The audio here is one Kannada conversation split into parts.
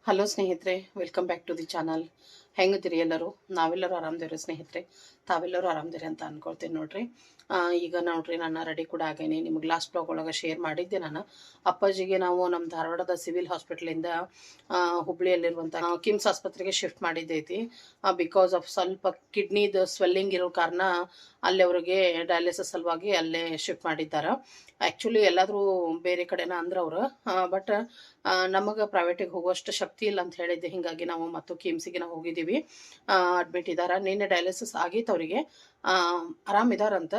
ಹಲೋ ಸ್ನೇಹಿತರೆ, welcome back to the channel. ಹೆಂಗದಿರಿ ಎಲ್ಲರೂ? ನಾವೆಲ್ಲರೂ ಆರಾಮದಿರಿ ಸ್ನೇಹಿತರೆ. ತಾವೆಲ್ಲರೂ ಆರಾಮದಿರಿ ಅಂತ ಅನ್ಕೊಳ್ತೀನಿ ನೋಡ್ರಿ. ಈಗ ನೋಡ್ರಿ, ನಾನು ರೆಡಿ ಕೂಡ ಆಗೇನಿ. ನಿಮ್ಗೆ ಲಾಸ್ಟ್ ಬ್ಲಾಗ್ ಒಳಗೆ ಶೇರ್ ಮಾಡಿದ್ದೆ. ನಾನು ಅಪ್ಪಾಜಿಗೆ ನಾವು ನಮ್ಮ ಧಾರವಾಡದ ಸಿವಿಲ್ ಹಾಸ್ಪಿಟ್ಲಿಂದ ಹುಬ್ಳಿಯಲ್ಲಿರುವಂಥ ಕಿಮ್ಸ್ ಆಸ್ಪತ್ರೆಗೆ ಶಿಫ್ಟ್ ಮಾಡಿದ್ದೈತಿ. ಬಿಕಾಸ್ ಆಫ್ ಸ್ವಲ್ಪ ಕಿಡ್ನಿದು ಸ್ವೆಲ್ಲಿಂಗ್ ಇರೋ ಕಾರಣ ಅಲ್ಲಿ ಅವ್ರಿಗೆ ಡಯಾಲಿಸಿಸ್ ಸಲುವಾಗಿ ಅಲ್ಲೇ ಶಿಫ್ಟ್ ಮಾಡಿದ್ದಾರೆ. ಆ್ಯಕ್ಚುಲಿ ಎಲ್ಲಾದರೂ ಬೇರೆ ಕಡೆನ ಅಂದ್ರೆ ಅವರು, ಬಟ್ ನಮಗೆ ಪ್ರೈವೇಟಿಗೆ ಹೋಗುವಷ್ಟು ಶಕ್ತಿ ಇಲ್ಲ ಅಂತ ಹೇಳಿದ್ದೆ. ಹೀಗಾಗಿ ನಾವು ಮತ್ತು ಕಿಮ್ಸಿಗೆ ನಾವು ಹೋಗಿದ್ದೀವಿ. ಅಡ್ಮಿಟ್ ಇದ್ದಾರೆ. ನಿನ್ನೆ ಡಯಾಲಿಸಿಸ್ ಆಗಿತ್ತು ಅವರಿಗೆ. ಆರಾಮಿದಾರಂತ.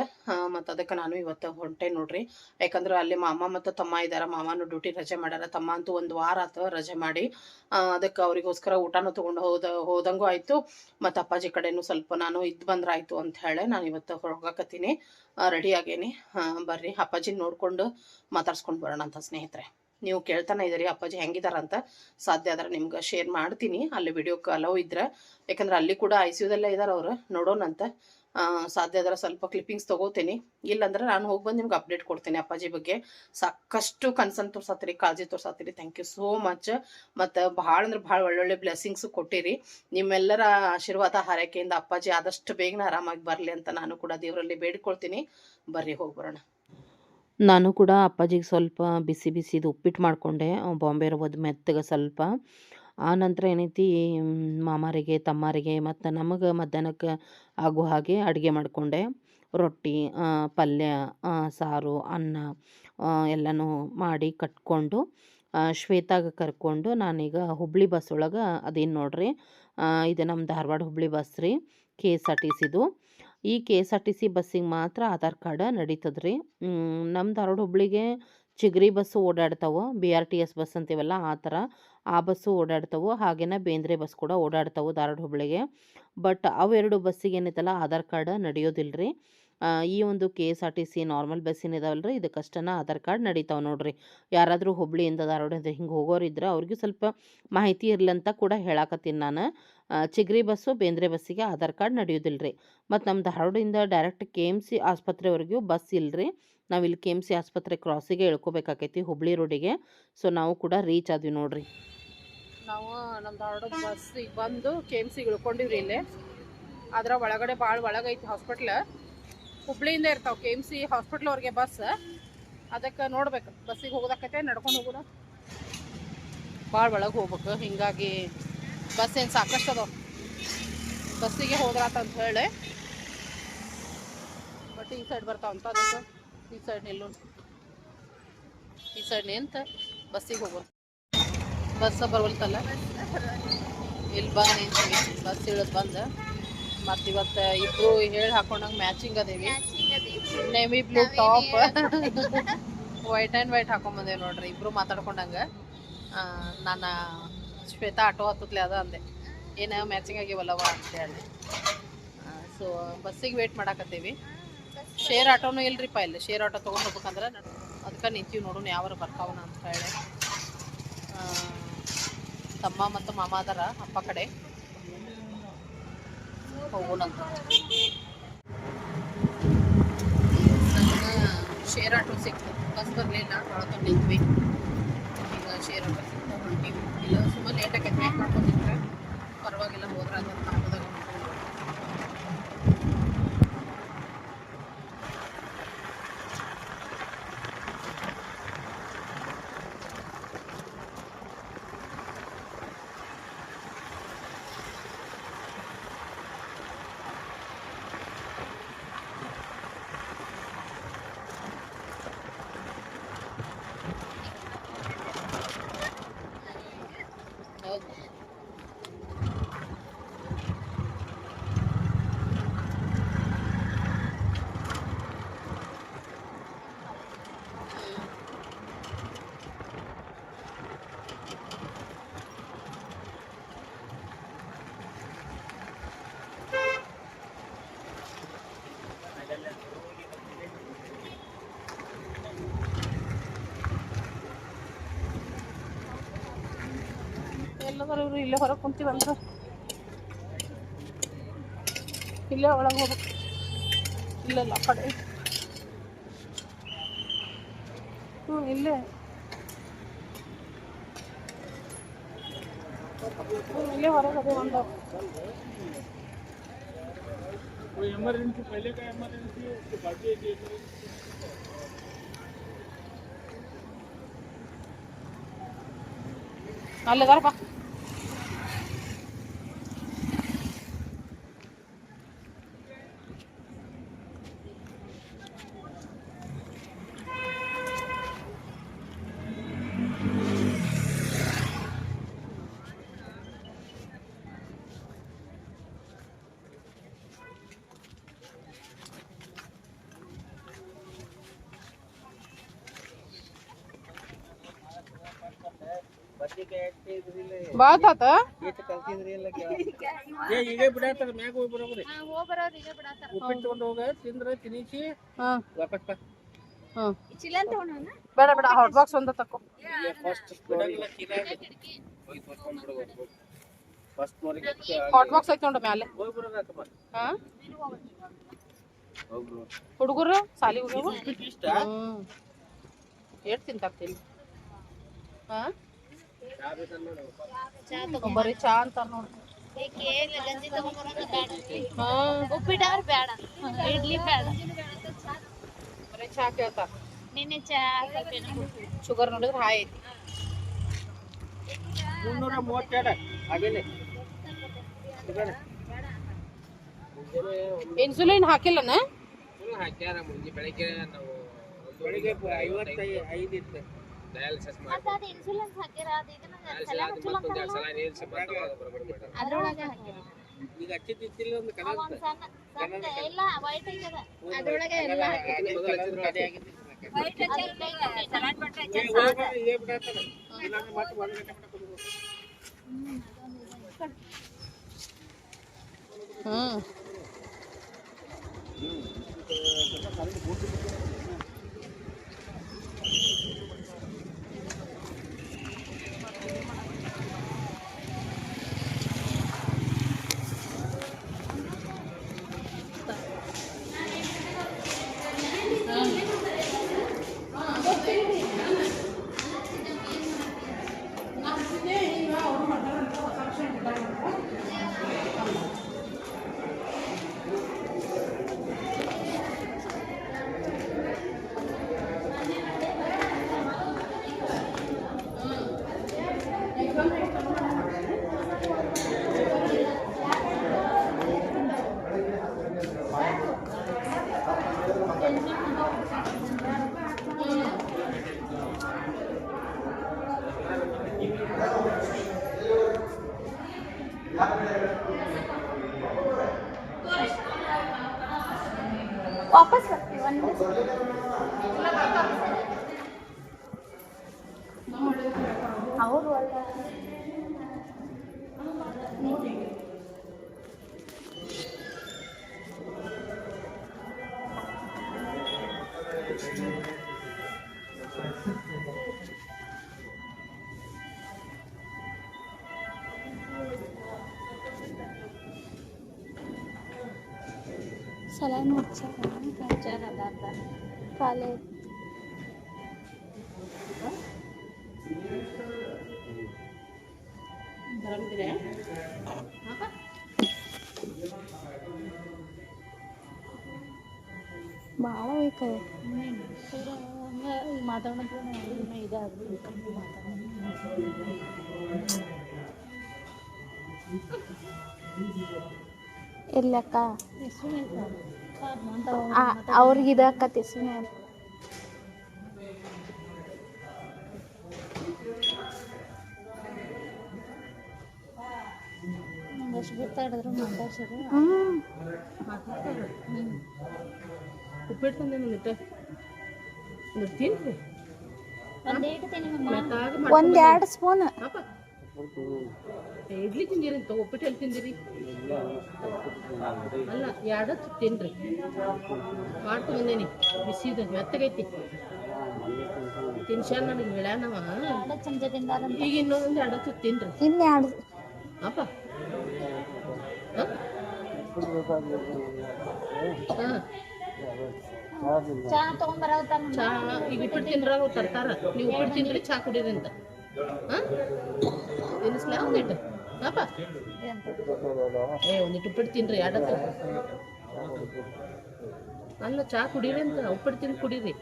ಮತ್ತು ಅದಕ್ಕೆ ನಾನು ಇವತ್ತು ಹೊಂಟೆ ನೋಡ್ರಿ. ಯಾಕಂದ್ರೆ ಅಲ್ಲಿ ಮಾಮ ಮತ್ತು ತಮ್ಮ ಇದ್ದಾರೆ. ಮಾಮನು ಡ್ಯೂಟಿ ರಜೆ ಮಾಡ್ಯಾರ, ತಮ್ಮ ಅಂತೂ ಒಂದು ವಾರ ಆತು ರಜೆ ಮಾಡಿ. ಅದಕ್ಕೆ ಅವರಿಗೋಸ್ಕರ ಊಟನೂ ತೊಗೊಂಡು ಹೋದಂಗೂ ಆಯಿತು. ಮತ್ತು ಅಪ್ಪಾಜಿ ಕಡೆನೂ ಸ್ವಲ್ಪ ನಾನು ಇದ್ದು ಬಂದ್ರಾಯ್ತು ಅಂತ ಹೇಳಿ ನಾನು ಇವತ್ತು ಹೋಗಕತ್ತೀನಿ. ರೆಡಿ ಆಗೇನಿ. ಬರ್ರಿ ಅಪ್ಪಾಜಿ ನೋಡ್ಕೊಂಡು ಮಾತಾಡ್ಸ್ಕೊಂಡು ಬರೋಣ ಅಂತ ಸ್ನೇಹಿತರೆ. ನೀವು ಕೇಳ್ತಾನೆ ಇದ್ದೀರಿ ಅಪ್ಪಾಜಿ ಹೆಂಗಿದಾರಂತ. ಸಾಧ್ಯ ಆದ್ರೆ ನಿಮ್ಗೆ ಶೇರ್ ಮಾಡ್ತೀನಿ ಅಲ್ಲಿ ವಿಡಿಯೋಕ್ಕೆ ಅಲೋ ಇದ್ರೆ. ಯಾಕಂದ್ರೆ ಅಲ್ಲಿ ಕೂಡ ICUದಲ್ಲೇ ಇದ್ದಾರೆ ಅವರು. ನೋಡೋಣಂತ. ಸಾಧ್ಯ ಆದ್ರೆ ಸ್ವಲ್ಪ ಕ್ಲಿಪ್ಪಿಂಗ್ಸ್ ತೊಗೋತೀನಿ. ಇಲ್ಲಾಂದ್ರೆ ನಾನು ಹೋಗಿ ಬಂದು ನಿಮ್ಗೆ ಅಪ್ಡೇಟ್ ಕೊಡ್ತೀನಿ ಅಪ್ಪಾಜಿ ಬಗ್ಗೆ. ಸಾಕಷ್ಟು ಕನ್ಸರ್ನ್ ತೋರ್ಸತ್ತೀರಿ, ಕಾಳಜಿ ತೋರ್ಸತ್ತೀರಿ. Thank you so much. ಮತ್ತು ಭಾಳ ಅಂದ್ರೆ ಭಾಳ ಒಳ್ಳೊಳ್ಳೆ ಬ್ಲೆಸ್ಸಿಂಗ್ಸು ಕೊಟ್ಟಿರಿ. ನಿಮ್ಮೆಲ್ಲರ ಆಶೀರ್ವಾದ ಹಾರೈಕೆಯಿಂದ ಅಪ್ಪಾಜಿ ಆದಷ್ಟು ಬೇಗನೆ ಆರಾಮಾಗಿ ಬರಲಿ ಅಂತ ನಾನು ಕೂಡ ದೇವರಲ್ಲಿ ಬೇಡ್ಕೊಳ್ತೀನಿ. ಬರ್ರಿ ಹೋಗಿ ಬರೋಣ. ನಾನು ಕೂಡ ಅಪ್ಪಾಜಿಗೆ ಸ್ವಲ್ಪ ಬಿಸಿ ಬಿಸಿದು ಉಪ್ಪಿಟ್ಟು ಮಾಡಿಕೊಂಡೆ. ಬಾಂಬೆ ರವದ ಮೆತ್ತಗೆ ಸ್ವಲ್ಪ. ಆ ನಂತರ ಏನೈತಿ, ಮಾಮಾರಿಗೆ ತಮ್ಮರಿಗೆ ಮತ್ತು ನಮಗೆ ಮಧ್ಯಾಹ್ನಕ್ಕೆ ಆಗೋ ಹಾಗೆ ಅಡುಗೆ ಮಾಡಿಕೊಂಡೆ. ರೊಟ್ಟಿ, ಪಲ್ಯ, ಸಾರು, ಅನ್ನ ಎಲ್ಲನೂ ಮಾಡಿ ಕಟ್ಕೊಂಡು ಶ್ವೇತಾಗ ಕರ್ಕೊಂಡು ನಾನೀಗ ಹುಬ್ಳಿ ಬಸ್ ಒಳಗೆ ಅದೇನು ನೋಡ್ರಿ. ಇದು ನಮ್ಮ ಧಾರವಾಡ ಹುಬ್ಳಿ ಬಸ್ ರೀ, KSRTCದು. ಈ KSRTC ಬಸ್ಸಿಗೆ ಮಾತ್ರ ಆಧಾರ್ ಕಾರ್ಡ್ ನಡೀತದ್ರಿ. ನಮ್ಮ ಧಾರವಾಡ ಹುಬ್ಳಿಗೆ ಚಿಗರಿ ಬಸ್ಸು ಓಡಾಡ್ತಾವೆ, BRTS ಬಸ್ ಅಂತೀವಲ್ಲ ಆ ಥರ. ಆ ಬಸ್ಸು ಓಡಾಡ್ತಾವೆ. ಹಾಗೇನೆ ಬೇಂದ್ರೆ ಬಸ್ ಕೂಡ ಓಡಾಡ್ತಾವೆ ಧಾರವಾಡ ಹುಬ್ಳಿಗೆ. ಬಟ್ ಅವೆರಡು ಬಸ್ಸಿಗೆ ಏನೈತಲ್ಲ ಆಧಾರ್ ಕಾರ್ಡ್ ನಡೆಯೋದಿಲ್ಲ ರೀ. ಈ ಒಂದು KSRTC ನಾರ್ಮಲ್ ಬಸ್ಸಿನ ಇದಾವಲ್ಲ ರೀ, ಇದಕ್ಕಷ್ಟನ ಆಧಾರ್ ಕಾರ್ಡ್ ನಡೀತಾವೆ ನೋಡ್ರಿ. ಯಾರಾದರೂ ಹುಬ್ಳಿಯಿಂದ ಧಾರವಾಡದಿಂದ ಹಿಂಗೆ ಹೋಗೋರಿದ್ರೆ ಅವ್ರಿಗೆ ಸ್ವಲ್ಪ ಮಾಹಿತಿ ಇರಲಿ ಅಂತ ಕೂಡ ಹೇಳಾಕತ್ತೀನಿ ನಾನು. ಚಿಗರಿ ಬಸ್ಸು ಬೇಂದ್ರೆ ಬಸ್ಸಿಗೆ ಆಧಾರ್ ಕಾರ್ಡ್ ನಡೆಯೋದಿಲ್ಲ ರೀ. ಮತ್ತು ನಮ್ಮ ಧಾರವಾಡದಿಂದ ಡೈರೆಕ್ಟ್ KMC ಆಸ್ಪತ್ರೆವರೆಗೂ ಬಸ್ ಇಲ್ಲರಿ. ನಾವಿಲ್ಲಿ KMC ಆಸ್ಪತ್ರೆ ಕ್ರಾಸಿಗೆ ಇಳ್ಕೊಬೇಕಾಕೈತಿ ಹುಬ್ಳಿ ರೋಡಿಗೆ. ಸೊ ನಾವು ಕೂಡ ರೀಚ್ ಆದ್ವಿ ನೋಡ್ರಿ. ನಾವು ನಮ್ಮ ಧಾರವಾಡದ ಬಸ್ಸಿಗೆ ಬಂದು KMCಗೆ ಇಳ್ಕೊಂಡಿವ್ರಿ ಇಲ್ಲೇ. ಅದರ ಒಳಗಡೆ ಭಾಳ ಒಳಗೈತಿ ಹಾಸ್ಪಿಟ್ಲ್. ಹುಬ್ಳಿಯಿಂದ ಇರ್ತಾವೆ KMC ಹಾಸ್ಪಿಟ್ಲ್ವರೆಗೆ ಬಸ್. ಅದಕ್ಕೆ ನೋಡ್ಬೇಕು ಬಸ್ಸಿಗೆ ಹೋಗೋದಕ್ಕೈತೆ ನಡ್ಕೊಂಡು ಹೋಗೋದ, ಭಾಳ ಒಳಗೆ ಹೋಗ್ಬೇಕು. ಹೀಗಾಗಿ ಬಸ್ ಏನು ಸಾಕಷ್ಟು ಅದಾವ, ಬಸ್ಸಿಗೆ ಹೋದ್ರಾತಂತ ಹೇಳಿ. ಬಟ್ ಈ ಸೈಡ್ ಬರ್ತಾವಂತ, ಅದಕ್ಕೆ ಈ ಸೈಡ್ ನಿಲ್ಲು, ಈ ಸೈಡ್ ನಿಂತ ಬಸ್ಸಿಗೆ ಹೋಗೋದು. ಬಸ್ ಬರವಲ್ತಲ್ಲ, ಇಲ್ಲಿ ಬಂದು ನಿಂತೀವಿ. ಬಸ್ ಇಳಿದು ಬಂದು ಮತ್ತು ಇವತ್ತು ಇಬ್ಬರು ಹೇಳಿ ಹಾಕೊಂಡಂಗೆ ಮ್ಯಾಚಿಂಗ್ ಅದೇವಿ. Navy blue top, white and white ಹಾಕೊಂಬಂದೇವಿ ನೋಡ್ರಿ. ಇಬ್ಬರು ಮಾತಾಡ್ಕೊಂಡಂಗೆ. ನಾನು ಶ್ವೇತಾ ಆಟೋ ಹತ್ತತ್ಲೆ ಅದ ಅಂದೆ, ಏನು ಮ್ಯಾಚಿಂಗ್ ಆಗಿವಲ್ಲವ ಅಂತೇಳಿ. ಸೊ ಬಸ್ಸಿಗೆ ವೇಟ್ ಮಾಡಾಕತ್ತೀವಿ. ಶೇರ್ ಆಟೋನೂ ಇಲ್ರಿಪ್ಪ ಇಲ್ಲಿ. ಶೇರ್ ಆಟೋ ತೊಗೊಂಡು ಹೋಗ್ಬೇಕಂದ್ರೆ ಅದಕ್ಕೆ ನಿಂತೀವಿ ನೋಡೋಣ ಯಾವಾರು ಬರ್ತಾವನ ಅಂತ ಹೇಳಿ. ತಮ್ಮ ಮತ್ತು ಮಾಮ ಅದಾರ ಅಪ್ಪ ಕಡೆ. ಹೋಗೋಣಂತ. ಶೇರ್ ಆಟೋ ಸಿಕ್ತು, ಬಸ್ ಬರಲಿಲ್ಲ, ಒಳಗೆ ನಿಂತ್ವಿ. ಈಗ ಶೇರ್ ಆಟೋ ಸಿಕ್ತು, ಹೊಂಟೀವಿ. ಇಲ್ಲ ಸುಮ್ಮನೆ ಲೇಟಾಗಿ ವೇಟ್ ಮಾಡ್ಕೊಂಡಿದ್ರೆ ಪರವಾಗಿಲ್ಲ, ಹೋದ್ರೆ ಅಂತ ಹಾಕೋದಾಗ ಎಲ್ಲದರೂ ಇವರು ಇಲ್ಲೇ ಹೊರಗೆ ಕುಂತೀವಂತ. ಇಲ್ಲೇ ಒಳಗೆ ಹೋಗ್ಬೇಕು. ಇಲ್ಲಲ್ಲ ಆ ಕಡೆ. ಇಲ್ಲೇ ಇಲ್ಲೇ ಹೊರಗೆ ಅದೇ ಒಂದು इमरजेंसी पहले का इमरजेंसी बाकी है ಅಲ್ಲದಾರ ಬಾ ಬಾತ್ ಆತ ಈಗ ಬಿಡಾತಾರ ಮ್ಯಾಗ ಹೋಗಿ ಬರೋಬ್ರಿ ಉಪ್ಪಿಟ್ಟು ತಗೊಂಡು ಹೋಗ ತಿಂದ್ರೆ ತಿನ್ನಿಸಿ ವಾಪಸ್ ಬಾ ಬೇಡ ಬೇಡ ಹಾಟ್ ಬಾಕ್ಸ್ ಒಂದ ತಕೋ ಹಾಟ್ ಬಾಕ್ಸ್ ಐತಿ ನೋಡ ಮ್ಯಾಲೆ ಹಾ ಹುಡುಗರು ಸಾಲಿ ಹೋಗ್ಯಾವ ಏಟ್ ತಿಂತಾರ್ತೀನಿ ಹಾ ಬರೀ ಚಾ ಅಂತಾರ ನೋಡ್ರಿ ಉಪ್ಪಿಟ್ಟವ್ರು ಬೇಡ ಇಡ್ಲಿ ಬೇಡ ಬರೀ ಚಾ ಕೇಳ್ತಾರ ನಿನ್ನೆ ಚಾ ಶುಗರ್ ನೋಡಿದ್ರೆ ಹಾಯ್ ಐತಿ 332 ಆಗೇನೆ ಇನ್ಸುಲಿನ್ ಹಾಕಿಲ್ಲನ ಹಾಕ್ಯಾರ ಮುಂಜಿ ಬೆಳಿಗ್ಗೆ ನಾವು ಬೆಳಿಗ್ಗೆ 55 ಇತ್ತು ಡಯಾಲಿಸಿಸ್ ಮಾಡಿ ಅದು ಇನ್ಸುಲಿನ್ ಹಾಕಿರ ಅದು ಇದನ್ನ ಸಲ ನೀರಿಸಿ ಅದರೊಳಗೆ ಹಾಕಿರ ಈಗ ಹಚ್ಚಿದ್ದಿಲ್ಲ ಒಂದು ಕಲರ್ ಸಣ್ಣ ಇಲ್ಲ ವೈಟ್ ಐತದ ಅದರೊಳಗೆ ಎಲ್ಲ ವೈಟ್ ಹಚ್ಚಿ ಸಲಾಡ್ ಮಾಡ್ರೆ ಇದೇ ಬಿಡಾತಾರ ಇಲ್ಲ ಮತ್ತೆ 1 ಗಂಟೆ ಮಟ್ಟ ಕುಡಿದು ವಾಪಸ್ ಬರ್ತೀವಿ ಅವರು सलाइन चार काले ಭಾಳ ಬೇಕು ಮಾತಾಡೋದು ಇಲ್ಲಕ್ಕ ಅವ್ರಿಗೆ ಇದಾಕತಿ ಸುಮ್ಮನೆ ಅಷ್ಟು ಗೊತ್ತಾಡಿದ್ರು ಮಾತಾಡ್ಸೋದು ಉಪ್ಪಿಟ್ಟು ತಂದೇನಿಟ್ಟು ತಿನ್ರಿ ಒಂದೆರಡು ಸ್ಪೂನ್ ಇಡ್ಲಿ ತಿಂದಿರಿ ಅಂತ ಉಪ್ಪಿಟ್ಟು ಎಲ್ಲಿ ತಿಂದಿರಿ ಅಲ್ಲ ಎರಡು ತಿನ್ರಿ ಮಾಡ್ತು ಬಂದೇನಿ ಬಿಸಿದ ಮೆತ್ತಗೈತಿ ತಿನ್ಸ್ಯಾನ ನನಗೆ ಹೇಳ್ಯಾನವ ಈಗ ಇನ್ನೊಂದು ಎರಡು ತುತ್ತು ತಿನ್ರಿ ಇನ್ನೆರಡು ಅಪ್ಪ ಚಾ ತಗೊಂಬರತ್ತಾರ ಚಾ ಈಗ ಉಪ್ಪಿಟ್ಟು ತಿನ್ರಾಗ ತರ್ತಾರ ನೀವು ಉಪ್ಪಿಟ್ಟು ತಿಂದ್ರಿ ಚಾ ಕುಡೀರಿ ಅಂತ ತಿನ್ನಿಸ್ಲಾ ಒಂದಿಟ್ಟು ಅಪ್ಪ ಒಂದಿಟ್ಟು ಉಪ್ಪಿಟ್ಟು ತಿನ್ರಿ ಎರಡತ್ತ ಅಲ್ಲ ಚಾ ಕುಡೀರಿ ಅಂತ ಉಪ್ಪಿಟ್ಟು ತಿಂದು ಕುಡೀರಿ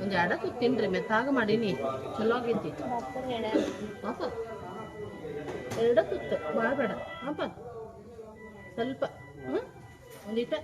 ಒಂದು ಎರಡತ್ತು ತಿನ್ರಿ ಮೆತ್ತಾಗ ಮಾಡೀನಿ ಚಲೋ ಆಗೈತಿ ಅಪ್ಪ ಎರಡತ್ತು ಭಾಳ ಬೇಡ ಅಪ್ಪ ಸ್ವಲ್ಪ ಒಂದಿಟ್ಟ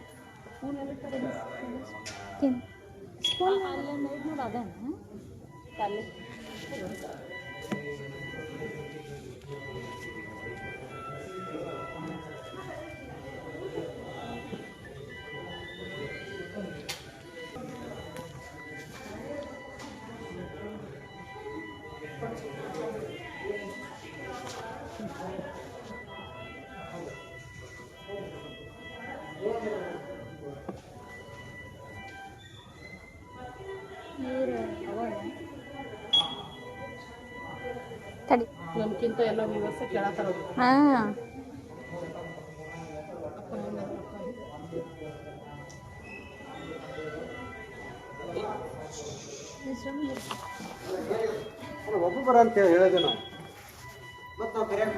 ನಮ್ಗಿಂತ ಎಲ್ಲ ವ್ಯವಸ್ಥೆ ಕೇಳತ್ತಾರ ಒಬ್ಬೊಬ್ಬರ ಅಂತ ಹೇಳಿದೆ ನಾವು ಮತ್ತೆ ನಾವು ಕರೆಯಾಕ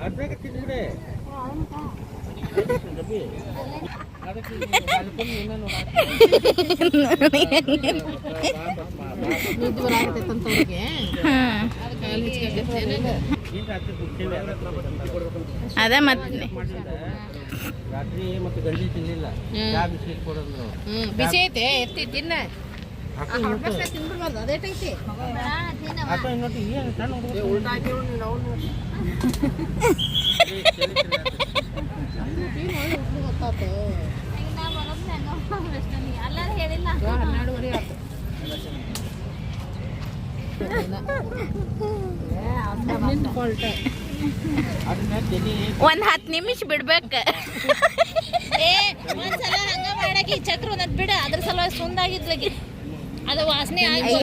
ಅದ್ರಾಗ ತಿಂದ್ರೆ ಅದ ಮತ್ತೆ ರಾತ್ರಿ ಮತ್ತೆ ಗಂಜಿ ತಿನ್ಲಿಲ್ಲ ಚಾ ಬಿಸಿ ಕೊಡಂದ್ರು ಬಿಸಿ ಐತೆ ಎತ್ತಿ ತಿನ್ನ ತಿನ್ಬಿಡ್ಬಾರ್ದು ಅದೇಟೈತಿ ಇನ್ನೊಟ್ಟು ಏನು ಸಣ್ಣ ಹುಡುಗ ಎಲ್ಲಾರು ಹೇಳಿಲ್ಲ 12:30 ಆಯ್ತು ಒಂದ್ 10 ನಿಮಿಷ ಬಿಡ್ಬೇಕ ಒಂದ್ಸಲ ಹಂಗ ಮಾಡಾಕಿ ಚಕ್ರ ಒಂದ್ ಬಿಡ ಅದ್ರ ಸಲುವಾಗಿ ಸುಂದಾಗಿದ್ಲಗಿ ಅದು ವಾಸನೆ ಆಗಿ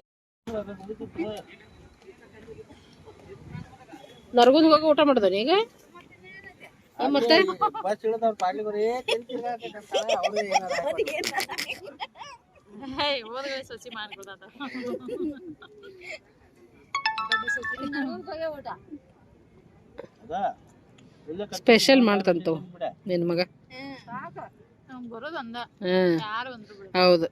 ನರಗುಂದ್ ಹೋಗಿ ಊಟ ಮಾಡ್ದ ಈಗ ಮತ್ತೆ ಬಸ್ ಇಳಿದವ್ರ ಪಾಡ್ಲಿ ಬರೀ ಸಸಿ ಮಾಡ್ಬೋದ ಸ್ಪೆಷಲ್ ಮಾಡ್ತಂತ ನಿನ್ ಮಗ ಬರೋದು ಅಂದ ಯಾರು ಅಂದ್ರು ಹೌದು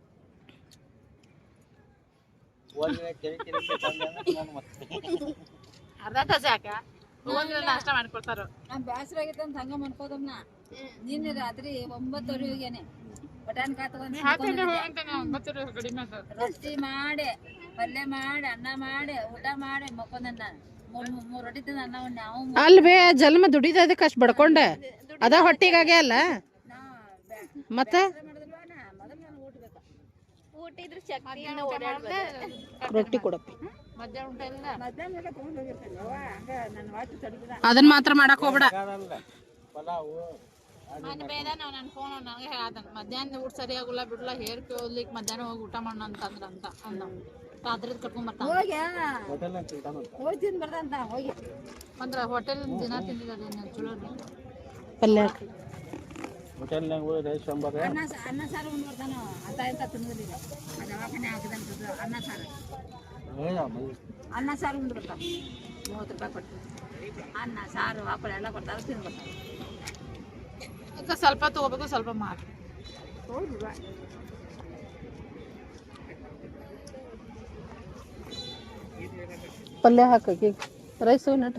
ಅರ್ಧ ತಾಸ ಯಾಕ ನಾಷ್ಟ ಮಾಡ್ಕೊಡ್ತಾರ ಬ್ಯಾಸರ ಆಗೈತೆ ಅಂತ ಹಂಗ ಮಾಡ್ಕೋದಮ್ನ ನಿನ್ನೆ ರಾತ್ರಿ 9:30 ಹೋಗ್ಯಾನೆ ಬಟಾಣಿ ರೊಟ್ಟಿ ಮಾಡಿ ಪಲ್ಯ ಮಾಡಿ ಅನ್ನ ಮಾಡಿ ಊಟ ಮಾಡಿ ಮಕ್ಕೊಂದನ್ನ ಮೂರ್ ರೊಟ್ಟಿ ತಿಂದ ಅನ್ನ ನಾವು ಅಲ್ವೇ ಜನ್ಮ ದುಡಿದ ಅದಕ್ಕೆ ಅಷ್ಟು ಬಡ್ಕೊಂಡ ಅದ ಹೊಟ್ಟಿಗಾಗೆ ಅಲ್ಲ ಮತ್ತ ಊಟ ಇದ್ರ ಶಕ್ತಿಯಿಂದ ಓಡಾಡ್ಬೋದು ರೊಟ್ಟಿ ಕೊಡಪ್ಪಿ ಮಧ್ಯಾಹ್ನ ಊಟ ಇಲ್ಲ ಅದನ್ನ ಮಾತ್ರ ಮಾಡಕ್ ಹೋಗ್ಬೇಡ ಮನೆ ಬೇಡ ನಾವು ನನ್ನ ಫೋನ್ ನನಗೆ ಹೇಳ್ತಾನೆ ಮಧ್ಯಾಹ್ನ ಊಟ ಸರಿ ಆಗುಲ್ಲ ಬಿಡ್ಲ ಹೇರ್ಕೆ ಹೋಗ್ಲಿಕ್ಕೆ ಮಧ್ಯಾಹ್ನ ಹೋಗಿ ಊಟ ಮಾಡೋಣ ಅಂತಂದ್ರ ಅಂತ ಅಂದ ರಾತ್ರಿ ಕರ್ಕೊಂಡ್ ಬರ್ತಾನೆ ಹೋಗಿ ತಿಂದ್ ಬರ್ದಂತ ಹೋಗಿ ಅಂದ್ರ ಹೋಟೆಲ್ ದಿನ ತಿಂದಿದ್ದ ಚಲೋ ಪಲ್ಯ ಹೋಟೆಲ್ನಾಗ ಹೋಗಿ ಸಾಂಬಾರು ಅನ್ನ ಸಾರು ಉಂಡ್ ಬರ್ತಾನ ಅಂತ ಇಂತ ತಿನ್ನೋದಿಲ್ಲ ದವಾಖಾನೆ ಹಾಕಿದಂತದ್ದು ಅನ್ನ ಸಾರು ಉಂಡ್ ಬರ್ತಾನ 30 ರೂಪಾಯಿ ಕೊಟ್ಟು ಅನ್ನ ಸಾರು ಹಪ್ಪಳ ಎಲ್ಲ ಕೊಡ್ತಾರ ತಿಂದ್ ಬರ್ತಾನ ಸ್ವಲ್ಪ ತಗೋಬೇಕು ಸ್ವಲ್ಪ ಮಾಡಿ ಪಲ್ಯ ಹಾಕಿ ರೈಸ್ ನಟ್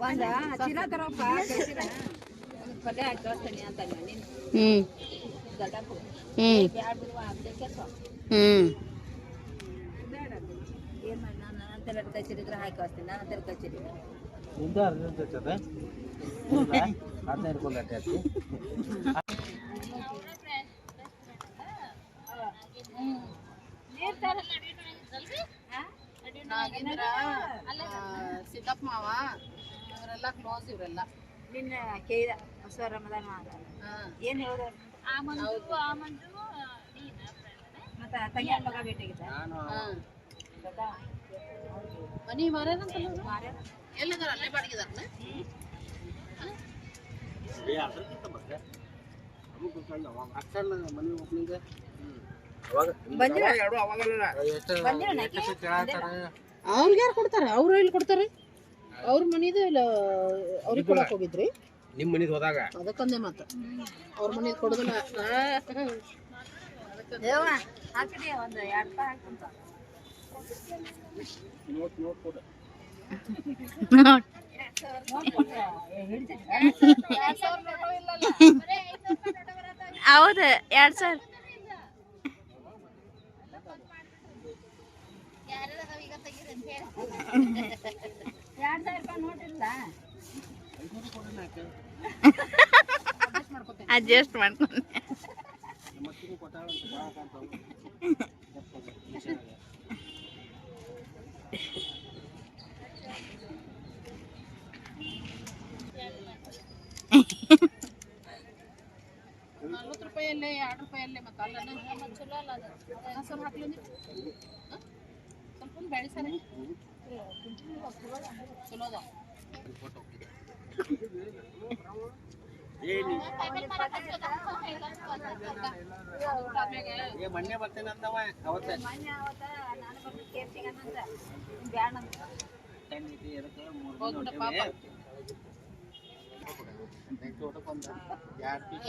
ಒಂದ ಚೀಲ ತರೋಪ್ಪ ಪಲ್ಯ ಹಾಕಿ ಕಳಿಸ್ತೀನಿ ಅಂತ ನೀನು ಗಡ್ಡಪ್ಪು ಬ್ಯಾಡ ಬಿಡುವ ಅದಕ್ಕೆ ಏನ್ ಮಾಡಿ ನಾನು ನನ್ನ ತಲೆ ಕಚ್ಚಿರಿದ್ರೆ ಹಾಕಿ ಕಳಿಸ್ತೀನಿ ನನ್ನ ತಲೆ ಕಚ್ಚಿರಿದ್ರೆ ಸಿದ್ದಪ್ಪ ಮಾವ ಇವರೆಲ್ಲ ಕ್ಲೋಸ್ ಇವರೆಲ್ಲ ನಿನ್ನ ಕೇಳಿದ ಹೊಸ ರಮದಾನ ಏನ್ ಹೇಳೋದು ಮತ್ತೆ ತಂಗಿ ಮಗ ಭೇಟಿಯಾಗಿದ್ದ ಮನಿ ಮಾರ್ಯಾರಂತ ಎಲ್ಲದಾರ ಅಲ್ಲೇ ಬಾಡಿಗೆದಾರನ ಮನೆ ಓಪನಿಂಗ್ ಬಂದಿರ ಎರಡು ಅವಾಗಲ್ಲ ಅವ್ರಿಗೆ ಯಾರು ಕೊಡ್ತಾರೆ? ಅವ್ರು ಎಲ್ಲಿ ಕೊಡ್ತಾರೆ? ಅವ್ರ ಮನಿದು ಇಲ್ಲ ಅವ್ರಿಗೆ ಕೊಡಕ್ ಹೋಗಿದ್ರಿ? ನಿಮ್ಮ ಮನಿದ್ ಹೋದಾಗ ಅದಕ್ಕಂದೆ ಮಾತ ಅವ್ರ ಮನಿದ್ ಕೊಡುದಿಲ್ಲ. ದೇವ ಹಾಕಿದೆ ಒಂದು 2 ರೂಪಾಯಿ ಹಾಕ್ಕೊಂತ ನೋಟ್ ಕೊಡು. ಹೌದು 2000 ರೂಪಾಯಿ ನೋಟ್ ಇಲ್ಲ ಅಡ್ಜಸ್ಟ್ ಮಾಡ್ಕೊಂಡು ₹40 ₹2 ಮತ್ತೆ ಅಲ್ಲ ಚಲೋ ಅಲ್ಲ ಅದು ಸ್ವಲ್ಪ ಹಾಕ್ಲಿ ಸ್ವಲ್ಪ ಬೆಳೆಸಾರೆ ಚಲೋ ಅದ. ಮೊನ್ನೆ ಬರ್ತೇನೆ ಅಂತವ ಅವತ್ತೆ ನಾನು ಬಂದು ಕೇಳ್ತೀನಿ ಅನ್ನಂತ ಬ್ಯಾಡ ಅಂತ ಹೋಗ್ಬಿಡ ಪಾಪ.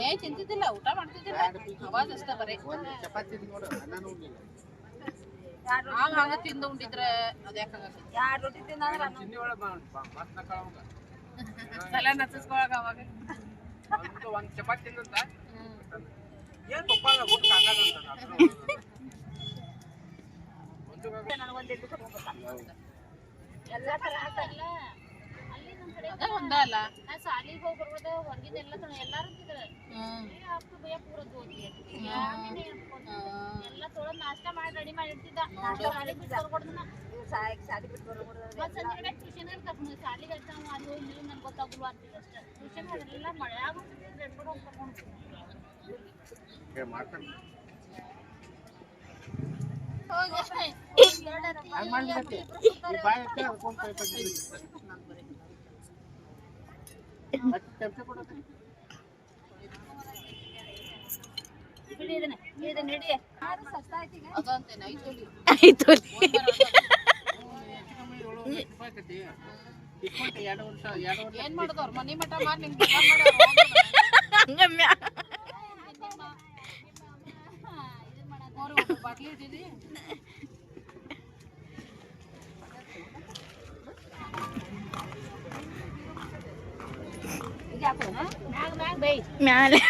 ಏ ತಿಂತಿದ್ದಿಲ್ಲ, ಊಟ ಮಾಡ್ತಿದ್ದಿಲ್ಲ, ಅವಾಜ್ ಅಷ್ಟ ಬರೀ ಚಪಾತಿ ನೋಡು ಅನ್ನನೂ ಉಂಡಿಲ್ಲ. ಹಂಗ ತಿಂದು ಉಂಡಿದ್ರೆ ಅದ್ಯಾಕಾಗತ್ತೆ? 2 ರೊಟ್ಟಿ ತಿಂದ್ರೆ ಚಿನ್ನಿ ಒಳಗೆ ಮಸ್ತ್ ನಕ್ಕಳವಂಗ ತಲೆ ನಚ್ಚಿಸ್ಕೊಳಕ ಅವಾಗ ಒಂದು ಚಪಾತಿ ತಿಂದಂತ ಏನ್ ಪಪ್ಪ ಊಟ ಆಗದಂತ ನನಗೊಂದು ಎಲ್ಲ ತರ ಹಾಕಲ್ಲ ಅಲ್ಲಿ ನಮ್ಮ ಕಡೆ ಅದ ಒಂದ ಅಲ್ಲ ನಾ ಸಾಲಿಗೆ ಹೋಗಿ ಬರ್ಬೋದು ಹೊರಗಿನ ಎಲ್ಲ ಎಲ್ಲಾರು ಅಂತಿದ್ರು आपको भैया पूरा दो दिए ಎಲ್ಲ ತೊಳೆದು ನಾಷ್ಟ ಮಾಡಿ ರೆಡಿ ಮಾಡಿ ಇಡ್ತಿದ್ದ. ಶಾಲೆ ಬಿಟ್ಟು ಬರ್ಕೊಡ್ದನ ಶಾಲೆ ಬಿಟ್ಟು ಬರ್ಕೊಡ್ದ ಮತ್ತೆ ಸಂಜೆ ಟ್ಯೂಷನ್ ಕರ್ಕೊಂಡು ಶಾಲೆಗೆ ಹಚ್ಚಾವ ಅದು ಇಲ್ಲಿ ನನ್ಗೆ ಗೊತ್ತಾಗಲ್ಲ ಅಂತಿದ್ದ ಅಷ್ಟೇ. ಟ್ಯೂಷನ್ ಅದೆಲ್ಲ ಮಳೆಯಾಗ ರೆಡ್ಕೊಂಡು ಹೋಗಿ ಕರ್ಕೊಂಡು ಮಾಡ್ತಾನೆ ಅದಂತೇನೆ ಆಯ್ತು ಏನ್ ಮಾಡುದು ಅವ್ರ ಮನಿ ಮಠ ಮಾಡಿ ಬಾಟ್ಲಿ ಇಟ್ಟಿದಿ ಮ್ಯಾಲೆ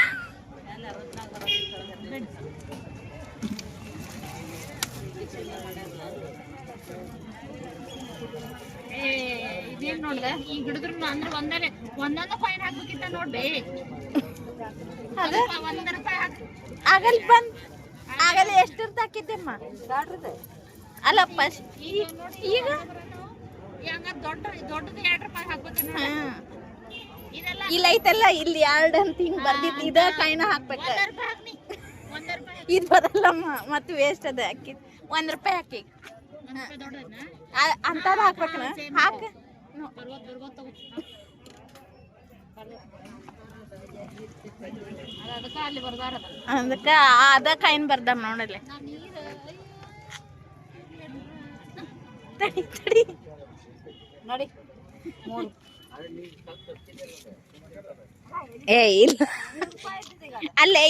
ಇದೇನ್ ನೋಡ್ದೆ ಈಗ ಹಿಡಿದ್ರು ಅಂದ್ರೆ ಒಂದೊಂದು ಫೈನ್ ಹಾಕ್ಬೇಕಿತ್ತ ನೋಡ್ರಿ. ₹1 ಹಾಕಿ ಆಗಲ್ ಬಂದ್ ಆಗಲ್ಲ ಎಷ್ಟಿರ್ತ ಹಾಕಿದ್ದೆಮ್ಮ ಅಲ್ಲಪ್ಪ ಈಗ ಹಂಗ ದೊಡ್ಡದು ₹2 ಹಾಕ್ಬೇಕ. ಇದೆಲ್ಲ ಇಲ್ಲ ಐತಲ್ಲ ಇಲ್ಲಿ 2 ಅಂತ ಹಿಂಗ್ ಬರ್ದಿತ್ತು ಇದ ಕಾಯಿನ ಹಾಕ್ಬೇಕ. ₹1 ಹಾಕ್ನಿ ₹1 ಇದು ಬರಲ್ಲಮ್ಮ ಮತ್ತೆ ವೇಸ್ಟ್ ಅದ ಹಾಕಿ ₹1 ಹಾಕಿ ದೊಡ್ಡದನ್ನ ಅಂತದ ಹಾಕ್ಬೇಕನ ಹಾಕ ಬರ್ಬೋದು ಅದಕ್ಕ ಅಲ್ಲಿ ಬರ್ದಾರ ಅದಕ್ಕ ಅದ ಕಾಯಿನ್ ಬರ್ದಮ್ ನೋಡಲ್ಲಿ ತಡಿ ತಡಿ ನೋಡಿ ಏ ಇಲ್ಲ ಅಲ್ಲೇ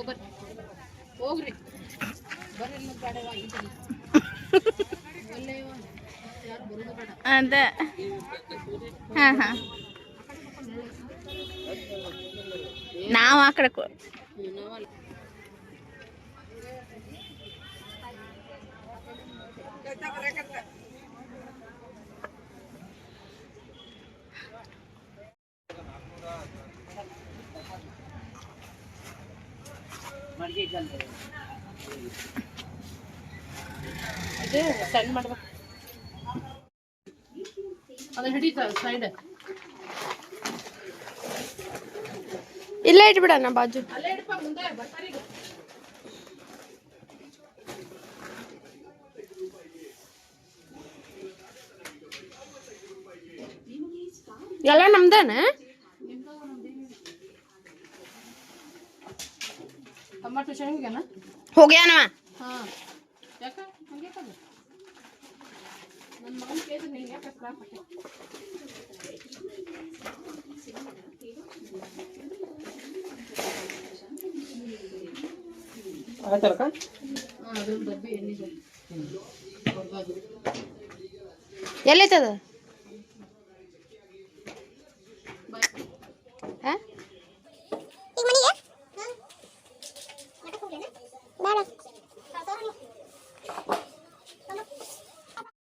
ಹೋಗ್ರಿ ಬರ್ರಿ ಗಾಡಿವ ಯಾರು ಬರೋದು ಬೇಡ ಅದ ಹಾಂ ಹಾಂ ನಾವು ಆ ಕಡೆ ನಾವಲ್ಲ ಇದು ಸಣ್ಣ ಮಾಡ್ಬೇಕು ಅದು ಹಿಡಿತ ಸೈಡ್ ಇಲ್ಲೇ ಇಟ್ಬಿಡಣ ಬಾಜು ಅಲ್ಲೇ ಇಡಪ್ಪ ಮುಂದೆ ಬರ್ತಾರೀಗ ಎಲ್ಲ ನಮ್ದೇನ ಅಮ್ಮ ಟ್ಯೂಷನ್ ಹೋಗ್ಯಾನ ಹೋಗ್ಯಾನವ ಹಾಂ ಯಾಕ ಹಂಗೆ ಕದ ನನ್ನ ಮಗನ ಕೇಳಿದ್ರೆ ನೀನು ಯಾಕೆ ಕ್ರಾಪಟ್ಟೆ ಆಯ್ತಕ್ಕ ಹಾಂ ಅದ್ರದ್ದು ಡಬ್ಬಿ ಎಣ್ಣಿದೆ ಎಲ್ಲೈತದ ಬಾಯ್